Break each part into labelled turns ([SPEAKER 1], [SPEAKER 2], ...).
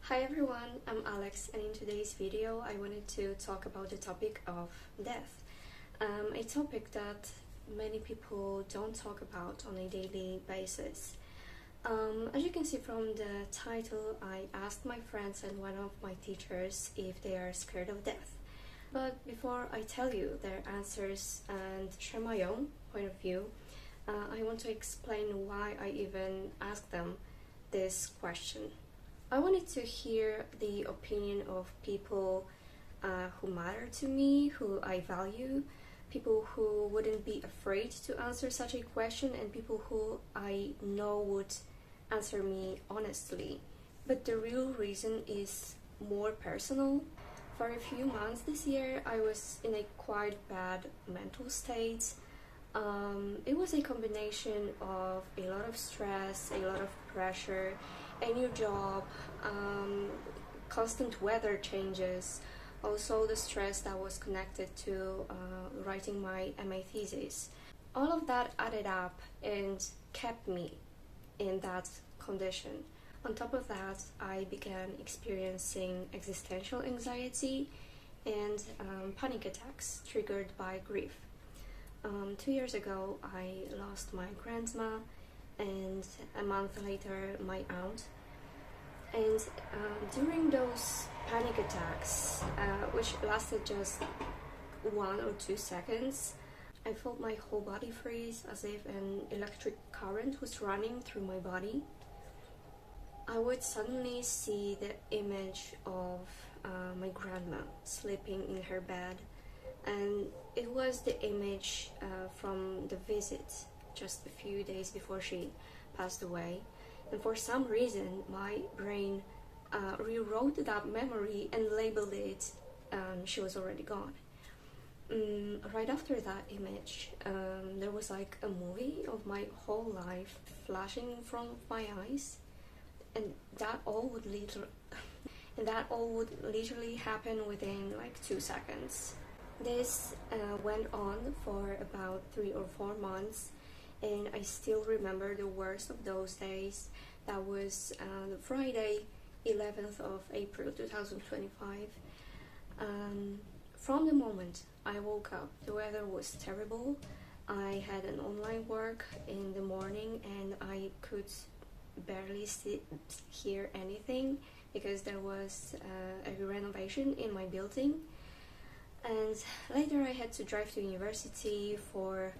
[SPEAKER 1] Hi everyone, I'm Alex, and in today's video I wanted to talk about the topic of death, a topic that many people don't talk about on a daily basis. As you can see from the title, I asked my friends and one of my teachers if they are scared of death. But before I tell you their answers and share my own point of view, I want to explain why I even asked them this question. I wanted to hear the opinion of people who matter to me, who I value, people who wouldn't be afraid to answer such a question, and people who I know would answer me honestly. But the real reason is more personal. For a few months this year, I was in a quite bad mental state. It was a combination of a lot of stress, a lot of pressure, a new job, constant weather changes, also the stress that was connected to writing my MA thesis. All of that added up and kept me in that condition. On top of that, I began experiencing existential anxiety and panic attacks triggered by grief. 2 years ago, I lost my grandma, and a month later, my aunt. And during those panic attacks, which lasted just 1 or 2 seconds, I felt my whole body freeze as if an electric current was running through my body. I would suddenly see the image of my grandma sleeping in her bed, and it was the image from the visit just a few days before she passed away. And for some reason, my brain rewrote that memory and labeled it she was already gone. Right after that image, there was like a movie of my whole life flashing in front of my eyes, and that all would literally happen within like 2 seconds. This went on for about 3 or 4 months, and I still remember the worst of those days. That was the Friday, 11th of April 2025. From the moment I woke up, the weather was terrible. I had an online work in the morning, and I could barely hear anything because there was a renovation in my building. And later I had to drive to university for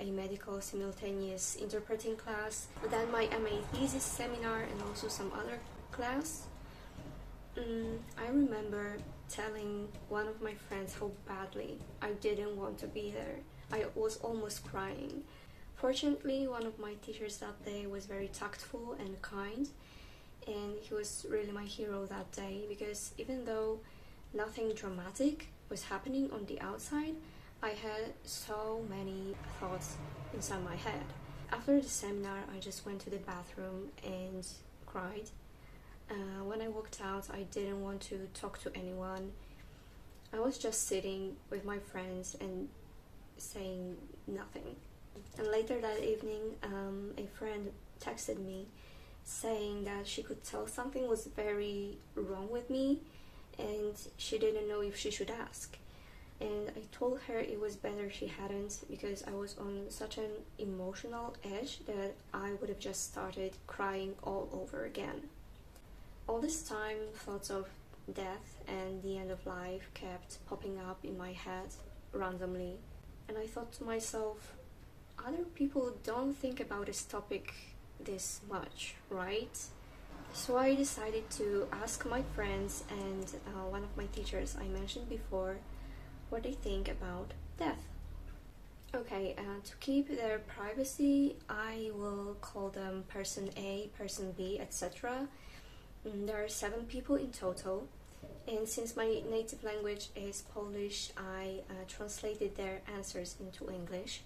[SPEAKER 1] a medical simultaneous interpreting class, then my MA thesis seminar, and also some other class. I remember telling one of my friends how badly I didn't want to be there. I was almost crying. Fortunately, one of my teachers that day was very tactful and kind, and he was really my hero that day, because even though nothing dramatic was happening on the outside, I had so many thoughts inside my head. After the seminar, I just went to the bathroom and cried. When I walked out, I didn't want to talk to anyone. I was just sitting with my friends and saying nothing. And later that evening, a friend texted me saying that she could tell something was very wrong with me, and she didn't know if she should ask. And I told her it was better she hadn't, because I was on such an emotional edge that I would have just started crying all over again. All this time, thoughts of death and the end of life kept popping up in my head randomly. And I thought to myself, other people don't think about this topic this much, right? So I decided to ask my friends and one of my teachers I mentioned before what they think about death. Okay, to keep their privacy, I will call them person A, person B, etc. There are 7 people in total, and since my native language is Polish, I translated their answers into English.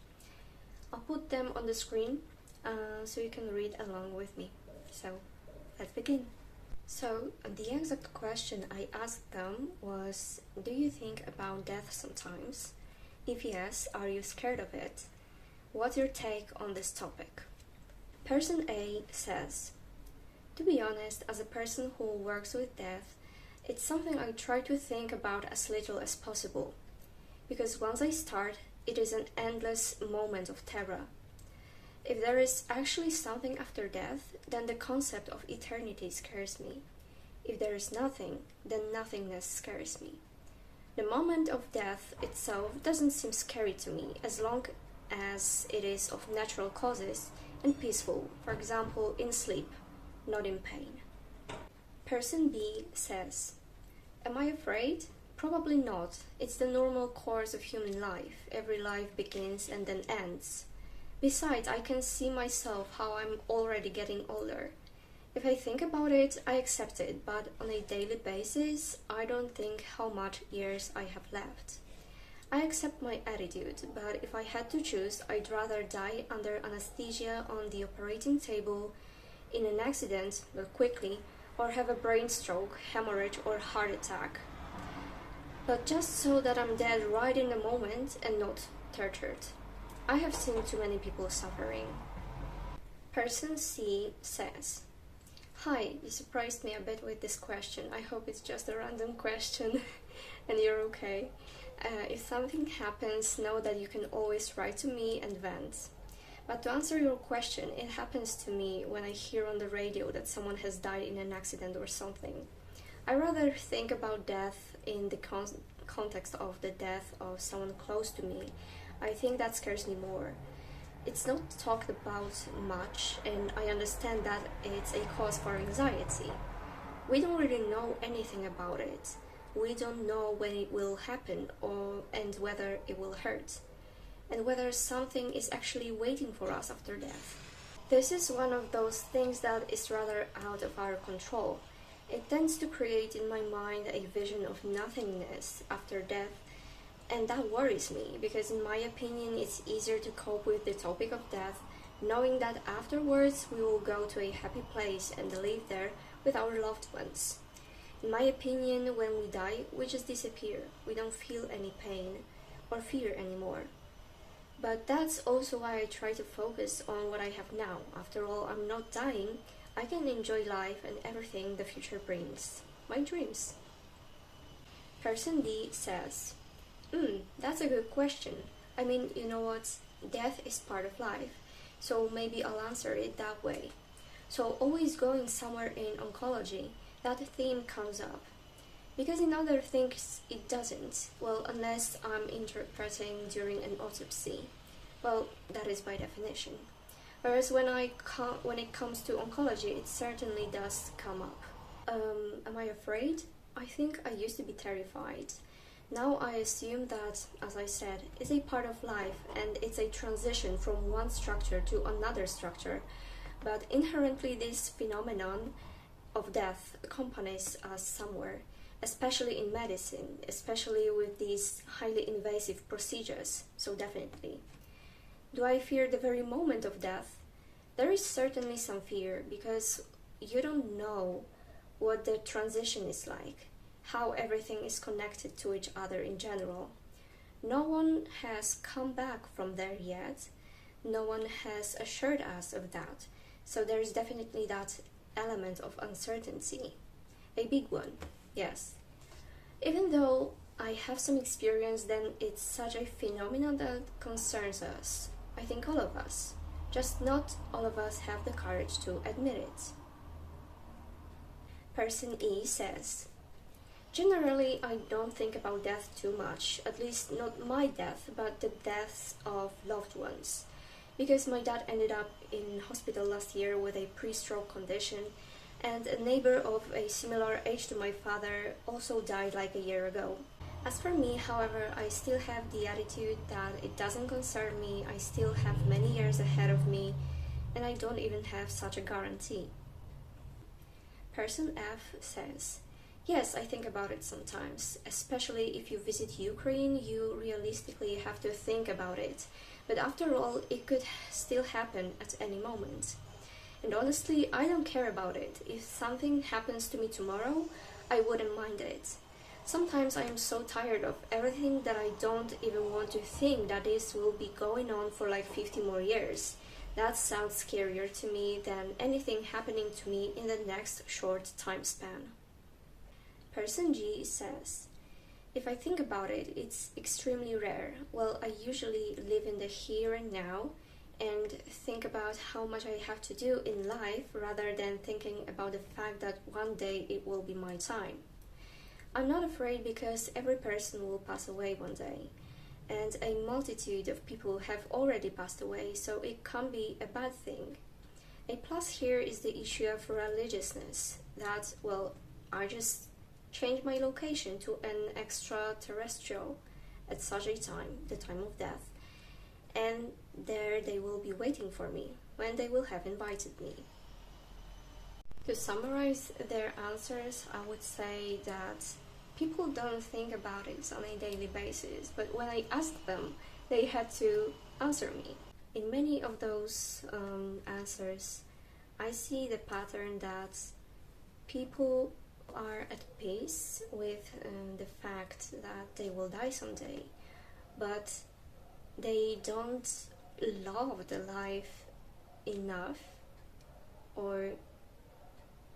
[SPEAKER 1] I'll put them on the screen so you can read along with me. So let's begin. So the exact question I asked them was, do you think about death sometimes? If yes, are you scared of it? What's your take on this topic? Person A says, To be honest, as a person who works with death, it's something I try to think about as little as possible. Because once I start, it is an endless moment of terror. If there is actually something after death, then the concept of eternity scares me. If there is nothing, then nothingness scares me. The moment of death itself doesn't seem scary to me as long as it is of natural causes and peaceful, for example, in sleep, not in pain. Person B says, am I afraid? Probably not. It's the normal course of human life. Every life begins and then ends. Besides, I can see myself how I'm already getting older. If I think about it, I accept it, but on a daily basis, I don't think how much years I have left. I accept my attitude, but if I had to choose, I'd rather die under anesthesia on the operating table, in an accident, but quickly, or have a brain stroke, hemorrhage, or heart attack. But just so that I'm dead right in the moment and not tortured. I have seen too many people suffering. Person C says, hi, you surprised me a bit with this question. I hope it's just a random question and you're okay. If something happens, know that you can always write to me and vent. But to answer your question, it happens to me when I hear on the radio that someone has died in an accident or something. I rather think about death in the context of the death of someone close to me. I think that scares me more. It's not talked about much, and I understand that it's a cause for anxiety. We don't really know anything about it. We don't know when it will happen and whether it will hurt, and whether something is actually waiting for us after death. This is one of those things that is rather out of our control. It tends to create in my mind a vision of nothingness after death, and that worries me because in my opinion it's easier to cope with the topic of death knowing that afterwards we will go to a happy place and live there with our loved ones. In my opinion, when we die, we just disappear. We don't feel any pain or fear anymore. But that's also why I try to focus on what I have now. After all, I'm not dying. I can enjoy life and everything the future brings. My dreams. Person D says, that's a good question. I mean, you know what? Death is part of life. So maybe I'll answer it that way. So always going somewhere in oncology, that theme comes up. Because in other things it doesn't. Well, unless I'm interpreting during an autopsy. Well, that is by definition. Whereas when it comes to oncology, it certainly does come up. Am I afraid? I think I used to be terrified. Now I assume that, as I said, it's a part of life and it's a transition from one structure to another structure. But inherently this phenomenon of death accompanies us somewhere, especially in medicine, especially with these highly invasive procedures, so definitely. Do I fear the very moment of death? There is certainly some fear because you don't know what the transition is like, how everything is connected to each other in general. No one has come back from there yet. No one has assured us of that. So there is definitely that element of uncertainty. A big one, yes. Even though I have some experience, then it's such a phenomenon that concerns us. I think all of us. Just not all of us have the courage to admit it. Person E says, generally, I don't think about death too much, at least not my death, but the deaths of loved ones. Because my dad ended up in hospital last year with a pre-stroke condition, and a neighbor of a similar age to my father also died like a year ago. As for me, however, I still have the attitude that it doesn't concern me, I still have many years ahead of me, and I don't even have such a guarantee. Person F says, yes, I think about it sometimes, especially if you visit Ukraine, you realistically have to think about it. But after all, it could still happen at any moment. And honestly, I don't care about it. If something happens to me tomorrow, I wouldn't mind it. Sometimes I am so tired of everything that I don't even want to think that this will be going on for like 50 more years. That sounds scarier to me than anything happening to me in the next short time span. Person G says, if I think about it, it's extremely rare. Well, I usually live in the here and now and think about how much I have to do in life rather than thinking about the fact that one day it will be my time. I'm not afraid because every person will pass away one day, and a multitude of people have already passed away, so it can't be a bad thing. A plus here is the issue of religiousness, that, well, I just change my location to an extraterrestrial at such a time, the time of death, and there they will be waiting for me when they will have invited me. To summarize their answers, I would say that people don't think about it on a daily basis, but when I asked them, they had to answer me. In many of those answers, I see the pattern that people are at peace with the fact that they will die someday, but they don't love the life enough, or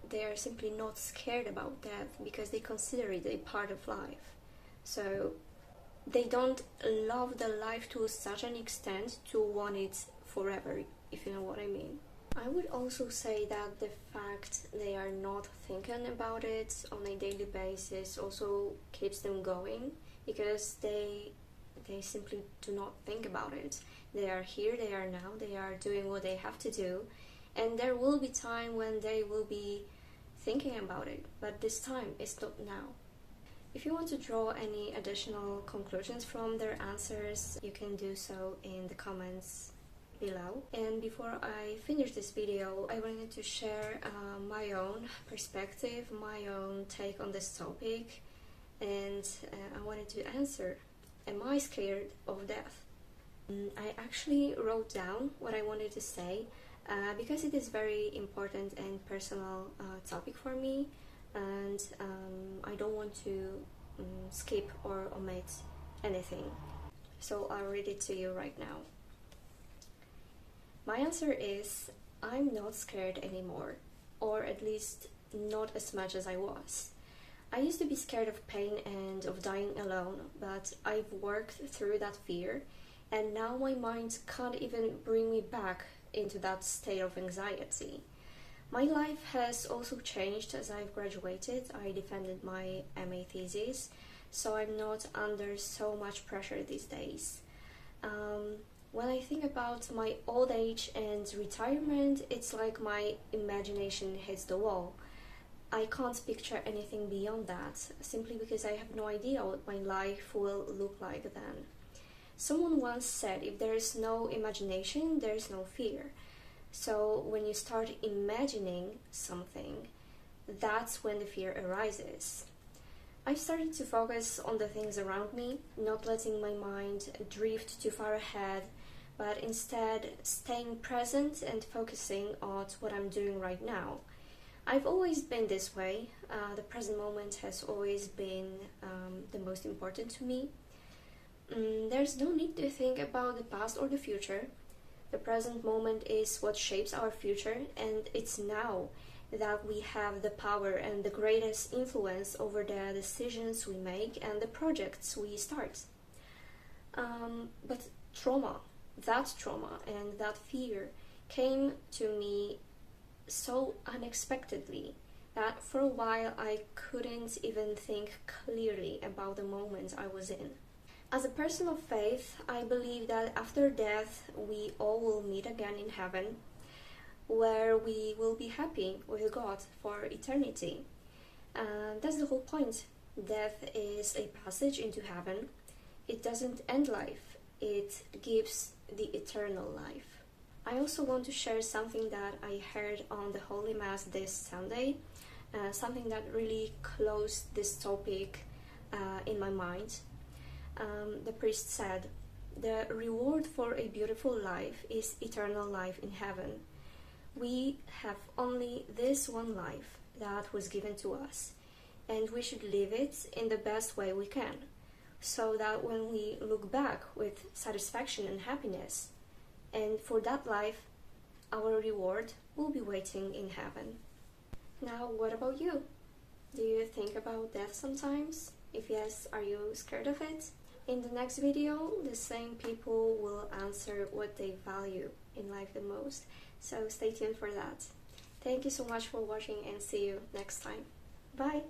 [SPEAKER 1] they are simply not scared about death because they consider it a part of life. So they don't love the life to such an extent to want it forever, if you know what I mean. I would also say that the fact they are not thinking about it on a daily basis also keeps them going, because they simply do not think about it. They are here, they are now, they are doing what they have to do, and there will be time when they will be thinking about it, but this time is not now. If you want to draw any additional conclusions from their answers, you can do so in the comments below. And before I finish this video, I wanted to share my own perspective, my own take on this topic, and I wanted to answer, am I scared of death? I actually wrote down what I wanted to say because it is very important and personal topic for me, and I don't want to skip or omit anything. So I'll read it to you right now. My answer is, I'm not scared anymore, or at least not as much as I was. I used to be scared of pain and of dying alone, but I've worked through that fear, and now my mind can't even bring me back into that state of anxiety. My life has also changed as I've graduated. I defended my MA thesis, so I'm not under so much pressure these days. When I think about my old age and retirement, it's like my imagination hits the wall. I can't picture anything beyond that, simply because I have no idea what my life will look like then. Someone once said, if there is no imagination, there is no fear. So when you start imagining something, that's when the fear arises. I started to focus on the things around me, not letting my mind drift too far ahead, but instead staying present and focusing on what I'm doing right now. I've always been this way. The present moment has always been the most important to me. There's no need to think about the past or the future. The present moment is what shapes our future, and it's now that we have the power and the greatest influence over the decisions we make and the projects we start. But that trauma and that fear came to me so unexpectedly that for a while I couldn't even think clearly about the moment I was in. As a person of faith, I believe that after death we all will meet again in heaven, where we will be happy with God for eternity. That's the whole point. Death is a passage into heaven. It doesn't end life, it gives the eternal life. I also want to share something that I heard on the Holy Mass this Sunday, something that really closed this topic in my mind. The priest said, the reward for a beautiful life is eternal life in heaven. We have only this one life that was given to us, and we should live it in the best way we can, so that when we look back with satisfaction and happiness, and for that life our reward will be waiting in heaven. Now, what about you? Do you think about death sometimes? If yes, are you scared of it? In the next video, the same people will answer what they value in life the most, so stay tuned for that. Thank you so much for watching and see you next time. Bye!